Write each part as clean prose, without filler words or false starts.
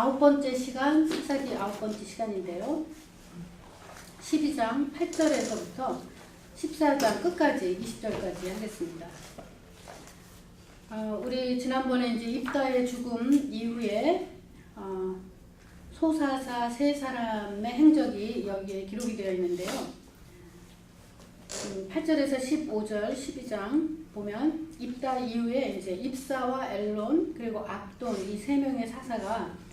9번째 시간, 사사기 9번째 시간인데요. 12장 8절에서부터 14장 끝까지 20절까지 하겠습니다. 우리 지난번에 이제 입다의 죽음 이후에 소사사 세 사람의 행적이 여기에 기록이 되어 있는데요. 8절에서 15절 12장 보면 입다 이후에 이제 입사와 엘론 그리고 압돈 이 세 명의 사사가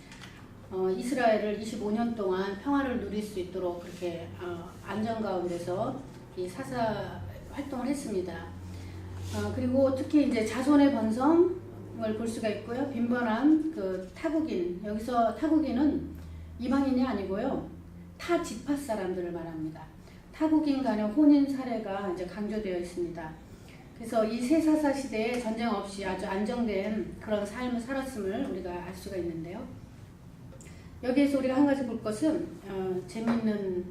이스라엘을 25년 동안 평화를 누릴 수 있도록 그렇게 안전 가운데서 이 사사 활동을 했습니다. 그리고 특히 이제 자손의 번성을 볼 수가 있고요. 빈번한 그 타국인, 여기서 타국인은 이방인이 아니고요. 타 지파 사람들을 말합니다. 타국인 간의 혼인 사례가 이제 강조되어 있습니다. 그래서 이 세 사사 시대에 전쟁 없이 아주 안정된 그런 삶을 살았음을 우리가 알 수가 있는데요. 여기에서 우리가 한 가지 볼 것은 재미있는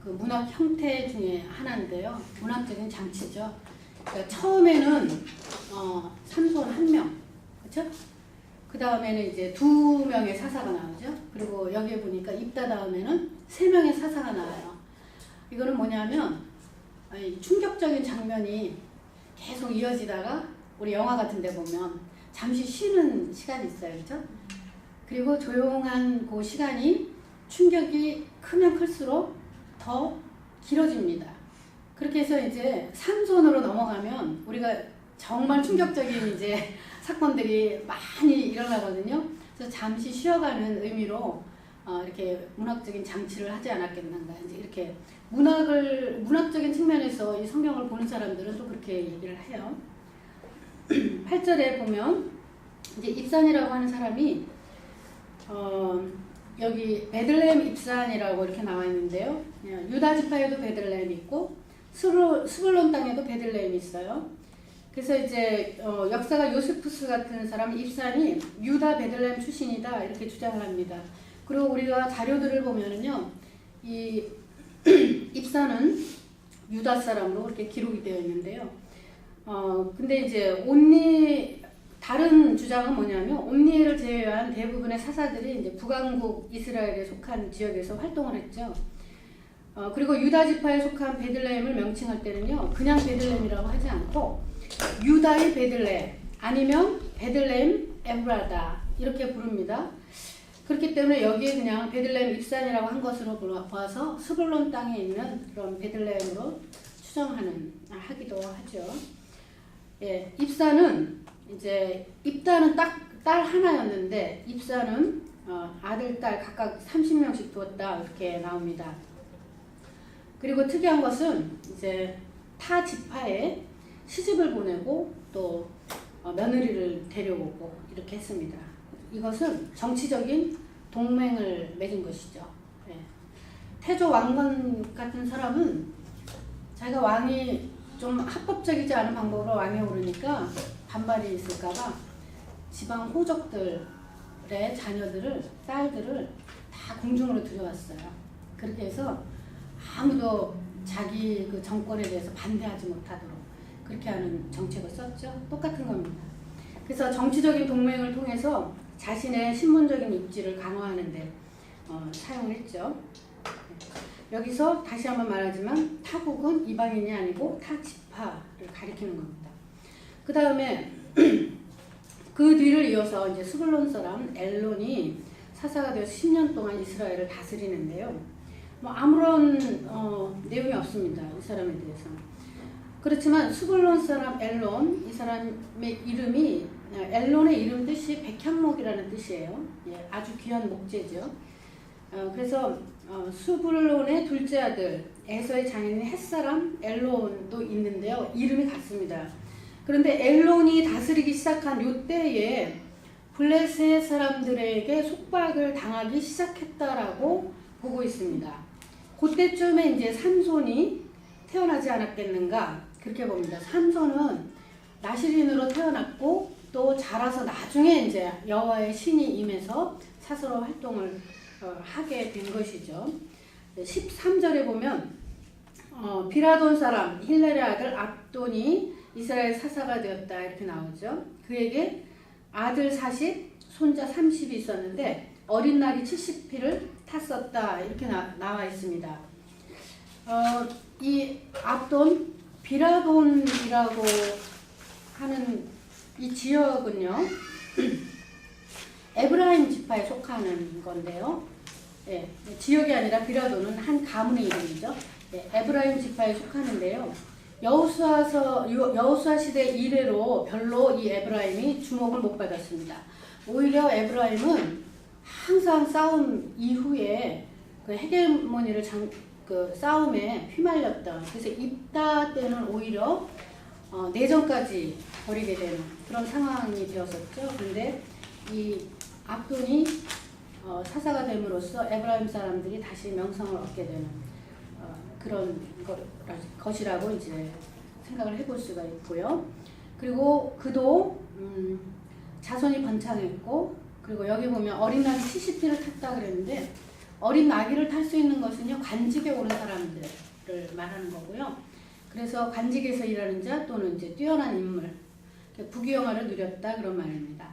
그 문학 형태 중에 하나인데요. 문학적인 장치죠. 그러니까 처음에는 삼손 한 명, 그렇죠? 그 다음에는 이제 두 명의 사사가 나오죠. 그리고 여기에 보니까 입다 다음에는 세 명의 사사가 나와요. 이거는 뭐냐면 충격적인 장면이 계속 이어지다가 우리 영화 같은 데 보면 잠시 쉬는 시간이 있어요. 그렇죠? 그리고 조용한 그 시간이 충격이 크면 클수록 더 길어집니다. 그렇게 해서 이제 삼손으로 넘어가면 우리가 정말 충격적인 이제 사건들이 많이 일어나거든요. 그래서 잠시 쉬어가는 의미로 이렇게 문학적인 장치를 하지 않았겠는가. 이제 이렇게 문학적인 측면에서 이 성경을 보는 사람들은 또 그렇게 얘기를 해요. 8절에 보면 이제 입산이라고 하는 사람이 여기 베들레헴 입산이라고 이렇게 나와 있는데요. 유다 지파에도 베들레헴이 있고 스불론 땅에도 베들레헴이 있어요. 그래서 이제 역사가 요세푸스 같은 사람 입산이 유다 베들레헴 출신이다 이렇게 주장을 합니다. 그리고 우리가 자료들을 보면은요, 이 입산은 유다 사람으로 그렇게 기록이 되어 있는데요. 근데 이제 다른 주장은 뭐냐면 옴니엘을 제외한 대부분의 사사들이 이제 북왕국 이스라엘에 속한 지역에서 활동을 했죠. 그리고 유다 지파에 속한 베들레헴을 명칭할 때는요, 그냥 베들레헴이라고 하지 않고 유다의 베들레헴 아니면 베들레헴 에브라다 이렇게 부릅니다. 그렇기 때문에 여기에 그냥 베들레헴 입산이라고 한 것으로 봐서 스불론 땅에 있는 그런 베들레헴으로 하기도 하죠. 예, 입산은 이제 입다는 딸 하나였는데 입산은 아들, 딸 각각 30명씩 두었다 이렇게 나옵니다. 그리고 특이한 것은 이제 타 지파에 시집을 보내고 또 며느리를 데려오고 이렇게 했습니다. 이것은 정치적인 동맹을 맺은 것이죠. 예. 태조 왕건 같은 사람은 자기가 왕이 좀 합법적이지 않은 방법으로 왕에 오르니까 반발이 있을까봐 지방 호족들의 자녀들을, 딸들을 다 궁중으로 들여왔어요. 그렇게 해서 아무도 자기 그 정권에 대해서 반대하지 못하도록 그렇게 하는 정책을 썼죠. 똑같은 겁니다. 그래서 정치적인 동맹을 통해서 자신의 신분적인 입지를 강화하는 데 사용을 했죠. 여기서 다시 한번 말하지만 타국은 이방인이 아니고 타 지파를 가리키는 겁니다. 그 다음에 그 뒤를 이어서 이제 스불론 사람 엘론이 사사가 되어서 10년 동안 이스라엘을 다스리는데요. 뭐 아무런 내용이 없습니다. 이 사람에 대해서. 그렇지만 스불론 사람 엘론, 이 사람의 이름이 엘론의 이름 뜻이 백향목이라는 뜻이에요. 예, 아주 귀한 목재죠. 그래서 스불론의 둘째 아들 에서의 장인인 햇사람 엘론도 있는데요. 이름이 같습니다. 그런데 엘론이 다스리기 시작한 요때에 블레셋 사람들에게 속박을 당하기 시작했다라고 보고 있습니다. 그때쯤에 이제 삼손이 태어나지 않았겠는가 그렇게 봅니다. 삼손은 나시린으로 태어났고 또 자라서 나중에 이제 여호와의 신이 임해서 사서로 활동을 하게 된 것이죠. 13절에 보면 비라돈 사람 힐렐의 아들 압돈이 이스라엘 사사가 되었다 이렇게 나오죠. 그에게 아들 40, 손자 30이 있었는데 어린 나귀 70피를 탔었다 이렇게 나와 있습니다. 이 압돈 비라돈이라고 하는 이 지역은요 에브라임 지파에 속하는 건데요. 예, 지역이 아니라 비라돈은 한 가문의 이름이죠. 예, 에브라임 지파에 속하는데요. 여호수아 시대 이래로 별로 이 에브라임이 주목을 못 받았습니다. 오히려 에브라임은 항상 싸움 이후에 그 헤게모니를 그 싸움에 휘말렸던, 그래서 입다 때는 오히려 내전까지 벌이게 되는 그런 상황이 되었었죠. 근데 이 압돈이 사사가 됨으로써 에브라임 사람들이 다시 명성을 얻게 되는 그런 것이라고 이제 생각을 해볼 수가 있고요. 그리고 그도 자손이 번창했고, 그리고 여기 보면 어린 나귀 70피를 탔다 그랬는데 어린 나귀를 탈 수 있는 것은요 관직에 오른 사람들을 말하는 거고요. 그래서 관직에서 일하는 자 또는 이제 뛰어난 인물, 부귀영화를 누렸다 그런 말입니다.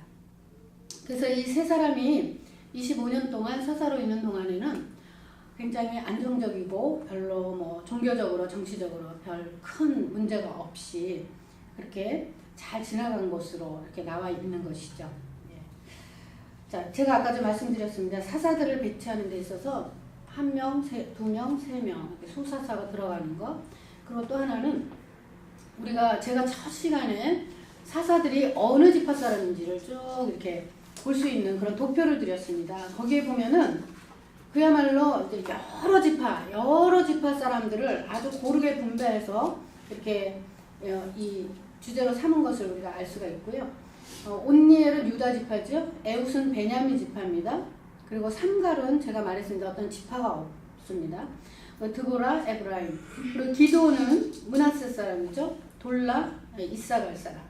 그래서 이 세 사람이 25년 동안 사사로 있는 동안에는 굉장히 안정적이고 별로 뭐 종교적으로 정치적으로 별 큰 문제가 없이 그렇게 잘 지나간 것으로 이렇게 나와 있는 것이죠. 예. 자, 제가 아까 좀 말씀드렸습니다. 사사들을 배치하는 데 있어서 1명, 2명, 3명 소사사가 들어가는 것. 그리고 또 하나는 제가 첫 시간에 사사들이 어느 지파 사람인지를 쭉 이렇게 볼 수 있는 그런 도표를 드렸습니다. 거기에 보면은 그야말로 이제 여러 지파 사람들을 아주 고르게 분배해서 이렇게 이 주제로 삼은 것을 우리가 알 수가 있고요. 온니엘은 유다 지파죠. 에웃은 베냐민 지파입니다. 그리고 삼갈은 제가 말했습니다. 어떤 지파가 없습니다. 드보라 에브라임. 그리고 기도는 므낫세 사람이죠. 돌라 이사갈 사람.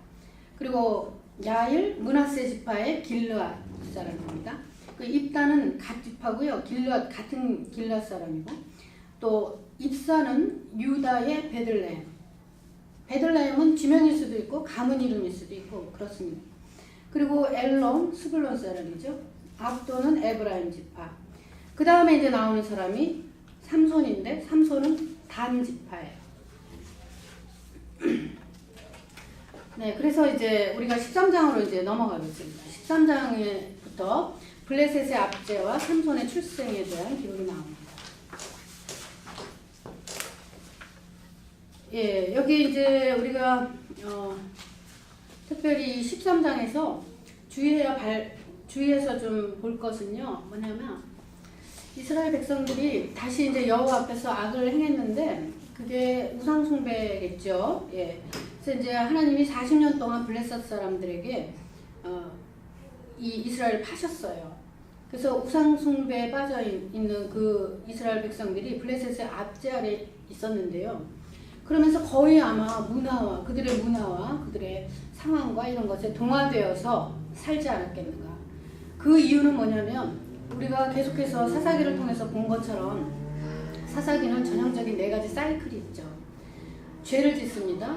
그리고 야일 므낫세 지파의 길르앗 사람입니다. 그 입다는 갓 지파고요. 길르앗 같은 길르앗 사람이고, 또 입사는 유다의 베들레헴. 베들레헴은 지명일 수도 있고 가문 이름일 수도 있고 그렇습니다. 그리고 엘론 스불론 사람이죠. 압도는 에브라임 지파. 그 다음에 이제 나오는 사람이 삼손인데 삼손은 단 지파예요. 네, 그래서 이제 우리가 13장으로 이제 넘어가겠습니다. 13장부터 블레셋의 압제와 삼손의 출생에 대한 기록이 나옵니다. 예, 여기 이제 우리가 특별히 13장에서 주의해서 좀 볼 것은요, 뭐냐면 이스라엘 백성들이 다시 이제 여호와 앞에서 악을 행했는데 그게 우상 숭배겠죠. 예. 그래서 이제 하나님이 40년 동안 블레셋 사람들에게 이 이스라엘을 파셨어요. 그래서 우상 숭배에 빠져 있는 그 이스라엘 백성들이 블레셋의 압제 아래 있었는데요. 그러면서 거의 아마 그들의 문화와 그들의 상황과 이런 것에 동화되어서 살지 않았겠는가. 그 이유는 뭐냐면 우리가 계속해서 사사기를 통해서 본 것처럼 사사기는 전형적인 4가지 사이클이 있죠. 죄를 짓습니다.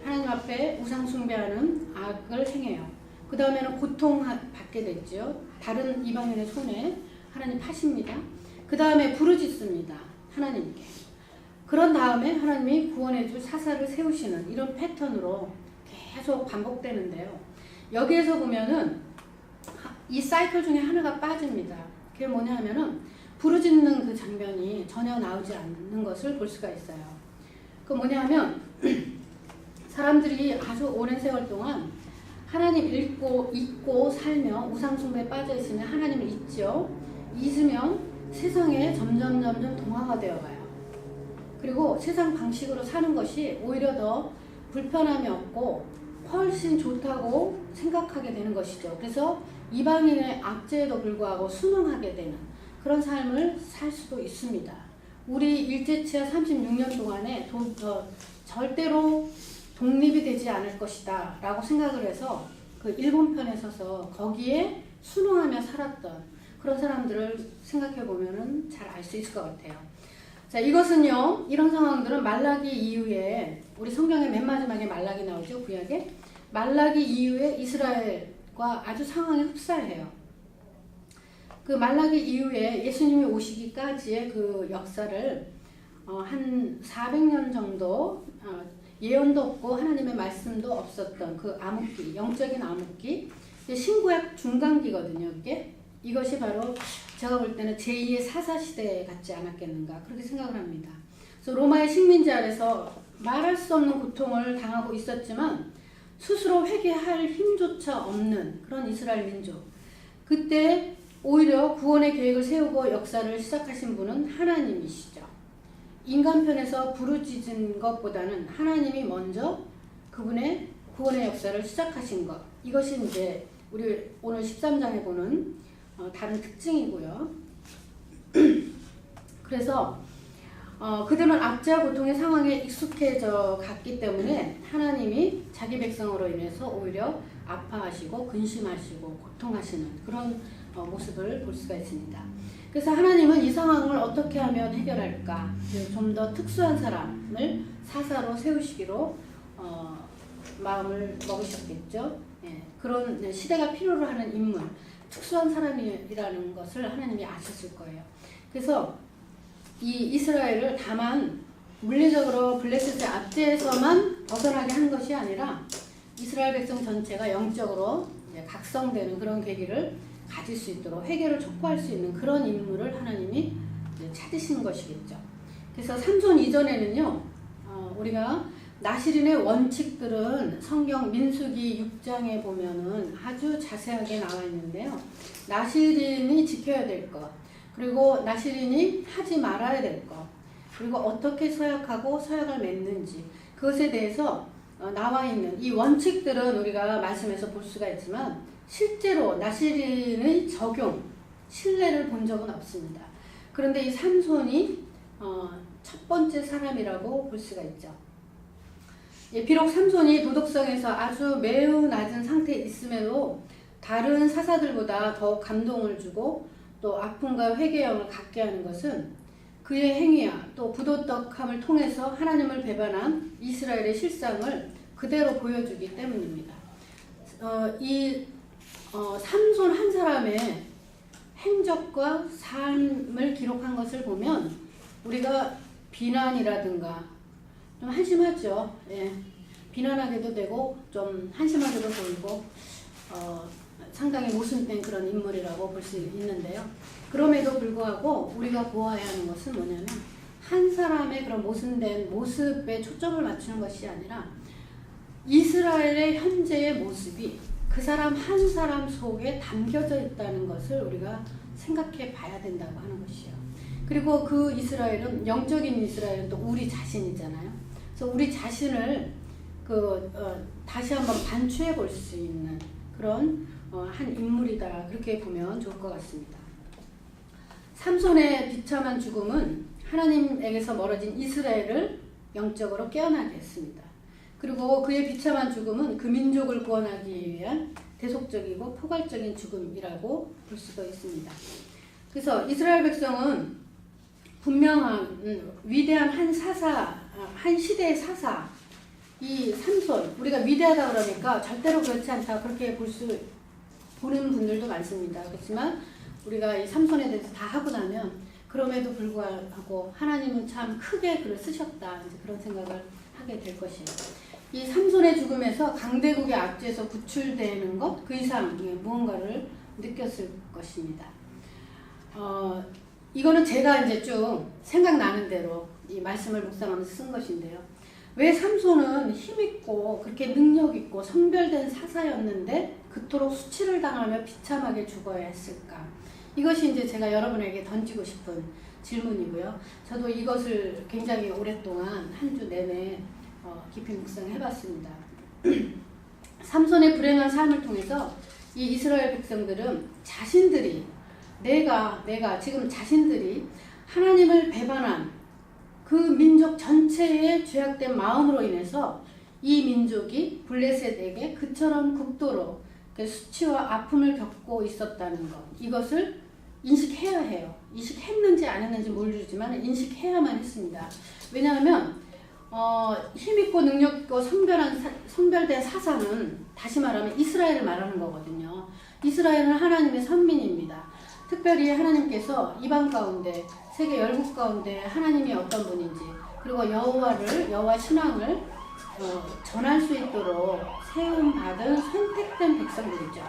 하나님 앞에 우상 숭배하는 악을 행해요. 그 다음에는 고통받게 됐죠. 다른 이방인의 손에 하나님 파십니다. 그 다음에 부르짖습니다. 하나님께. 그런 다음에 하나님이 구원해줄 사사를 세우시는 이런 패턴으로 계속 반복되는데요. 여기에서 보면은 이 사이클 중에 하나가 빠집니다. 그게 뭐냐 하면은 부르짖는 그 장면이 전혀 나오지 않는 것을 볼 수가 있어요. 그 뭐냐 하면 사람들이 아주 오랜 세월 동안 하나님 잊고 살며 우상숭배에 빠져있으면 하나님을 잊으면 세상에 점점 동화가 되어가요. 그리고 세상 방식으로 사는 것이 오히려 더 불편함이 없고 훨씬 좋다고 생각하게 되는 것이죠. 그래서 이방인의 압제에도 불구하고 순응하게 되는 그런 삶을 살 수도 있습니다. 우리 일제치하 36년 동안에 절대로 독립이 되지 않을 것이다 라고 생각을 해서 그 일본 편에 서서 거기에 순응하며 살았던 그런 사람들을 생각해 보면은 잘 알 수 있을 것 같아요. 자, 이것은요, 이런 상황들은 말라기 이후에, 우리 성경의 맨 마지막에 말라기 나오죠, 구약에. 말라기 이후에 이스라엘과 아주 상황이 흡사해요. 그 말라기 이후에 예수님이 오시기까지의 그 역사를 한 400년 정도 예언도 없고 하나님의 말씀도 없었던 그 암흑기, 영적인 암흑기, 신구약 중간기거든요. 이것이 바로 제가 볼 때는 제2의 사사시대 같지 않았겠는가 그렇게 생각을 합니다. 그래서 로마의 식민지 아래서 말할 수 없는 고통을 당하고 있었지만 스스로 회개할 힘조차 없는 그런 이스라엘 민족, 그때 오히려 구원의 계획을 세우고 역사를 시작하신 분은 하나님이시죠. 인간 편에서 부르짖은 것보다는 하나님이 먼저 그분의 구원의 역사를 시작하신 것, 이것이 이제 우리 오늘 13장에 보는 다른 특징이고요. 그래서 그들은 악재와 고통의 상황에 익숙해져 갔기 때문에 하나님이 자기 백성으로 인해서 오히려 아파하시고 근심하시고 고통하시는 그런 모습을 볼 수가 있습니다. 그래서 하나님은 이 상황을 어떻게 하면 해결할까, 좀 더 특수한 사람을 사사로 세우시기로 마음을 먹으셨겠죠. 예, 그런 시대가 필요로 하는 인물, 특수한 사람이라는 것을 하나님이 아셨을 거예요. 그래서 이 이스라엘을 다만 물리적으로 블레셋의 압제에서만 벗어나게 한 것이 아니라 이스라엘 백성 전체가 영적으로 각성되는 그런 계기를 가질 수 있도록 회개를 촉구할 수 있는 그런 인물을 하나님이 찾으신 것이겠죠. 그래서 삼손 이전에는요, 우리가 나시린의 원칙들은 성경 민수기 6장에 보면은 아주 자세하게 나와 있는데요. 나시린이 지켜야 될 것, 그리고 나시린이 하지 말아야 될 것, 그리고 어떻게 서약하고 서약을 맺는지 그것에 대해서 나와 있는 이 원칙들은 우리가 말씀에서 볼 수가 있지만 실제로 나시린의 적용, 신뢰를 본 적은 없습니다. 그런데 이 삼손이 첫 번째 사람이라고 볼 수가 있죠. 예, 비록 삼손이 도덕성에서 아주 매우 낮은 상태에 있음에도 다른 사사들보다 더 감동을 주고 또 아픔과 회개형을 갖게 하는 것은 그의 행위와 또 부도덕함을 통해서 하나님을 배반한 이스라엘의 실상을 그대로 보여주기 때문입니다. 삼손 한 사람의 행적과 삶을 기록한 것을 보면 우리가 비난이라든가 좀 한심하죠. 예. 비난하게도 되고 좀 한심하게도 보이고 상당히 모순된 그런 인물이라고 볼 수 있는데요. 그럼에도 불구하고 우리가 보아야 하는 것은 뭐냐면 한 사람의 그런 모순된 모습에 초점을 맞추는 것이 아니라 이스라엘의 현재의 모습이 그 사람 한 사람 속에 담겨져 있다는 것을 우리가 생각해 봐야 된다고 하는 것이요. 그리고 그 이스라엘은, 영적인 이스라엘은 또 우리 자신이잖아요. 그래서 우리 자신을 다시 한번 반추해 볼 수 있는 그런 한 인물이다, 그렇게 보면 좋을 것 같습니다. 삼손의 비참한 죽음은 하나님에게서 멀어진 이스라엘을 영적으로 깨어나게 했습니다. 그리고 그의 비참한 죽음은 그 민족을 구원하기 위한 대속적이고 포괄적인 죽음이라고 볼 수가 있습니다. 그래서 이스라엘 백성은 분명한 위대한 한 사사, 한 시대의 사사, 이 삼손, 우리가 위대하다 그러니까 절대로 그렇지 않다 그렇게 보는 분들도 많습니다. 그렇지만 우리가 이 삼손에 대해서 다 하고 나면 그럼에도 불구하고 하나님은 참 크게 글을 쓰셨다, 이제 그런 생각을 하게 될 것이에요. 이 삼손의 죽음에서 강대국의 압제에서 구출되는 것, 그 이상 무언가를 느꼈을 것입니다. 이거는 제가 이제 쭉 생각나는 대로 이 말씀을 묵상하면서 쓴 것인데요. 왜 삼손은 힘있고 그렇게 능력있고 성별된 사사였는데 그토록 수치를 당하며 비참하게 죽어야 했을까? 이것이 이제 제가 여러분에게 던지고 싶은 질문이고요. 저도 이것을 굉장히 오랫동안 한 주 내내 깊이 묵상해봤습니다. 삼손의 불행한 삶을 통해서 이 이스라엘 백성들은 자신들이 지금 자신들이 하나님을 배반한 그 민족 전체의 죄악된 마음으로 인해서 이 민족이 블레셋에게 그처럼 극도로 수치와 아픔을 겪고 있었다는 것, 이것을 인식해야 해요. 인식했는지 안 했는지 모르지만 인식해야만 했습니다. 왜냐하면 힘있고 능력있고 성별된 사사는 다시 말하면 이스라엘을 말하는 거거든요. 이스라엘은 하나님의 선민입니다. 특별히 특별히 하나님께서 이방 가운데 세계 열국 가운데 하나님이 어떤 분인지 그리고 여호와 신앙을 전할 수 있도록 세움 받은 선택된 백성들이죠.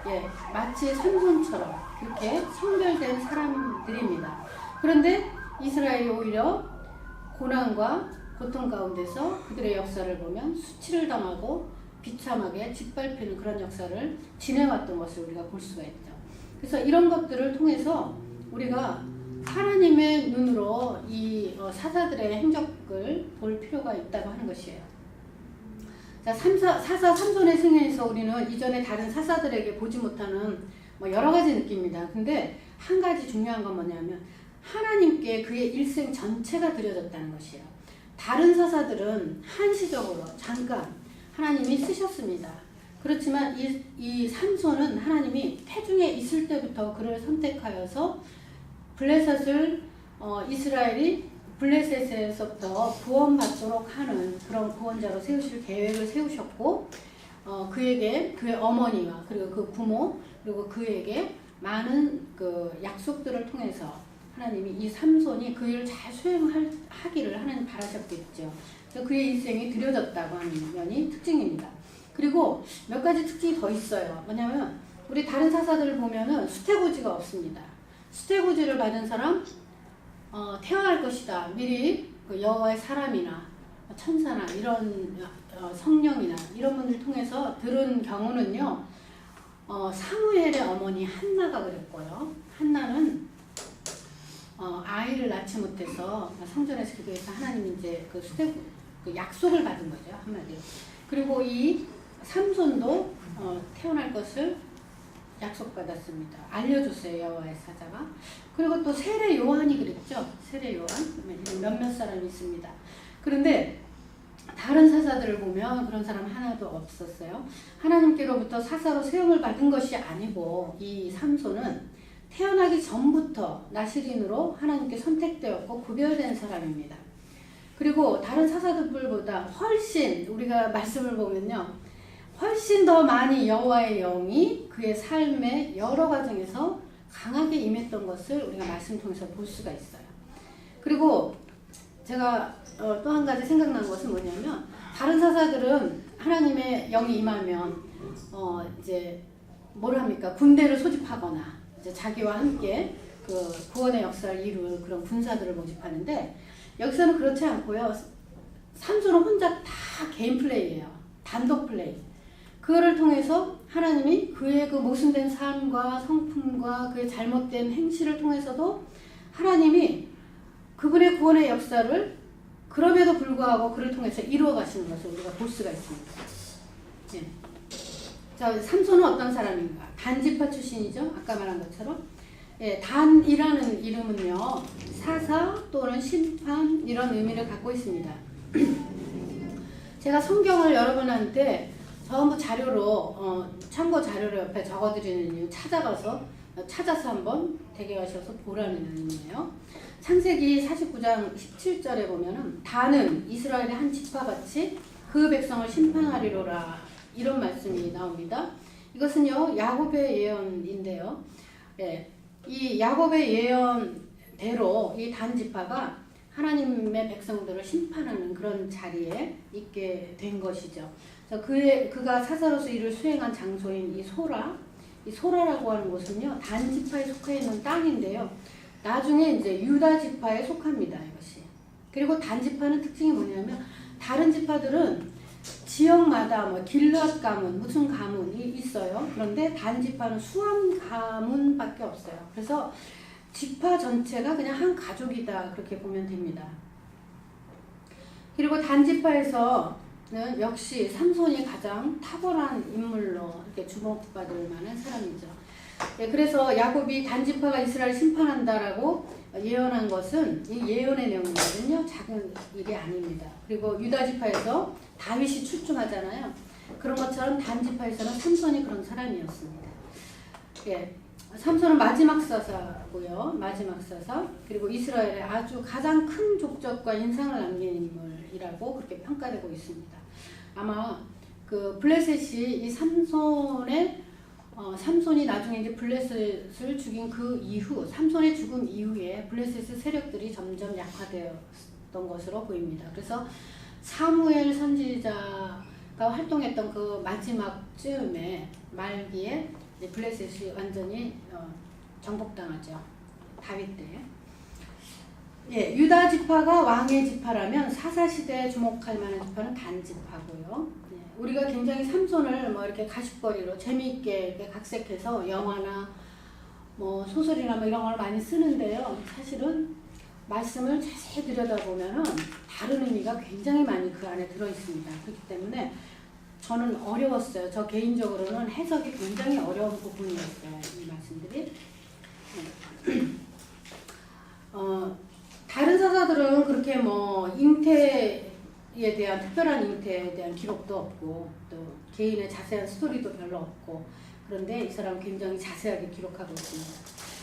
예, 마치 삼손처럼 이렇게 성별된 사람들입니다. 그런데 이스라엘이 오히려 고난과 고통 가운데서 그들의 역사를 보면 수치를 당하고 비참하게 짓밟히는 그런 역사를 지내왔던 것을 우리가 볼 수가 있죠. 그래서 이런 것들을 통해서 우리가 하나님의 눈으로 이 사사들의 행적을 볼 필요가 있다고 하는 것이에요. 자, 사사 삼손의 승리에서 우리는 이전에 다른 사사들에게 보지 못하는 여러 가지 느낍니다. 근데 한 가지 중요한 건 뭐냐면 하나님께 그의 일생 전체가 드려졌다는 것이에요. 다른 사사들은 한시적으로 잠깐 하나님이 쓰셨습니다. 그렇지만 이 삼손은 하나님이 태중에 있을 때부터 그를 선택하여서 블레셋을 이스라엘이 블레셋에서부터 구원받도록 하는 그런 구원자로 세우실 계획을 세우셨고 그에게 그의 어머니와 그리고 그 부모 그리고 그에게 많은 그 약속들을 통해서 하나님이 이 삼손이 그 일을 잘 수행하기를 하나님 바라셨겠죠. 그래서 그의 인생이 드려졌다고 하는 면이 특징입니다. 그리고 몇 가지 특징이 더 있어요. 뭐냐면 우리 다른 사사들을 보면은 수태고지가 없습니다. 수태고지를 받은 사람 태어날 것이다. 미리 그 여호와의 사람이나 천사나 이런 성령이나 이런 분들 통해서 들은 경우는요. 사무엘의 어머니 한나가 그랬고요. 한나는 아이를 낳지 못해서 성전에서 기도해서 하나님이 이제 그 약속을 받은 거죠. 한마디로. 그리고 이 삼손도 태어날 것을 약속받았습니다. 알려줬어요. 여호와의 사자가. 그리고 또 세례 요한이 그랬죠. 세례 요한. 몇몇 사람이 있습니다. 그런데 다른 사사들을 보면 그런 사람 하나도 없었어요. 하나님께로부터 사사로 세움을 받은 것이 아니고 이 삼손은 태어나기 전부터 나시린으로 하나님께 선택되었고 구별된 사람입니다. 그리고 다른 사사들보다 훨씬 우리가 말씀을 보면요. 훨씬 더 많이 여호와의 영이 그의 삶의 여러 과정에서 강하게 임했던 것을 우리가 말씀 통해서 볼 수가 있어요. 그리고 제가 또 한 가지 생각난 것은 뭐냐면 다른 사사들은 하나님의 영이 임하면 이제 뭘 합니까? 군대를 소집하거나 이제 자기와 함께 그 구원의 역사를 이룰 그런 군사들을 모집하는데 여기서는 그렇지 않고요. 삼손은 혼자 다 개인 플레이예요. 단독 플레이. 그거를 통해서 하나님이 그의 그 모순된 삶과 성품과 그의 잘못된 행실을 통해서도 하나님이 그분의 구원의 역사를 그럼에도 불구하고 그를 통해서 이루어 가시는 것을 우리가 볼 수가 있습니다. 예. 자, 삼손은 어떤 사람인가? 단지파 출신이죠. 아까 말한 것처럼. 예, 단이라는 이름은요. 사사 또는 심판 이런 의미를 갖고 있습니다. 제가 성경을 여러분한테 전부 자료로 참고 자료를 옆에 적어드리는 이유 찾아서 한번 댁에 가셔서 보라는 의미예요. 창세기 49장 17절에 보면은 다는 이스라엘의 한 지파같이 그 백성을 심판하리로라 이런 말씀이 나옵니다. 이것은요 야곱의 예언인데요. 예, 이 야곱의 예언대로 이 단 지파가 하나님의 백성들을 심판하는 그런 자리에 있게 된 것이죠. 그가 사사로서 일을 수행한 장소인 이 소라라고 하는 곳은요 단 지파에 속해 있는 땅인데요. 나중에 이제 유다 지파에 속합니다. 이것이. 그리고 단 지파는 특징이 뭐냐면 다른 지파들은 지역마다 뭐 길앗 가문, 무슨 가문이 있어요. 그런데 단 지파는 수암 가문밖에 없어요. 그래서 지파 전체가 그냥 한 가족이다 그렇게 보면 됩니다. 그리고 단 지파에서는 역시 삼손이 가장 탁월한 인물로 이렇게 주목받을 만한 사람이죠. 네, 그래서 야곱이 단 지파가 이스라엘을 심판한다라고 예언한 것은 이 예언의 내용이거든요. 작은 일이 아닙니다. 그리고 유다 지파에서 다윗이 출중하잖아요. 그런 것처럼 단 지파에서는 삼손이 그런 사람이었습니다. 예, 삼손은 마지막 사사고요. 마지막 사사. 그리고 이스라엘의 아주 가장 큰 족적과 인상을 남긴 인물이라고 그렇게 평가되고 있습니다. 아마 그 블레셋이 이 삼손의 삼손이 나중에 이제 블레셋을 죽인 그 이후, 삼손의 죽음 이후에 블레셋의 세력들이 점점 약화되었던 것으로 보입니다. 그래서 사무엘 선지자가 활동했던 그 마지막 쯤에 말기에 이제 블레셋이 완전히 정복당하죠. 다윗 때. 예, 유다 지파가 왕의 지파라면 사사 시대에 주목할 만한 지파는 단 지파고요. 예, 우리가 굉장히 삼손을 뭐 이렇게 가십거리로 재미있게 이렇게 각색해서 영화나 뭐 소설이나 뭐 이런 걸 많이 쓰는데요. 사실은 말씀을 자세히 들여다보면은 다른 의미가 굉장히 많이 그 안에 들어 있습니다. 그렇기 때문에 저는 어려웠어요. 저 개인적으로는 해석이 굉장히 어려운 부분이었어요. 이 말씀들이. 다른 사사들은 그렇게 뭐 잉태에 대한 특별한 잉태에 대한 기록도 없고 또 개인의 자세한 스토리도 별로 없고 그런데 이 사람은 굉장히 자세하게 기록하고 있습니다.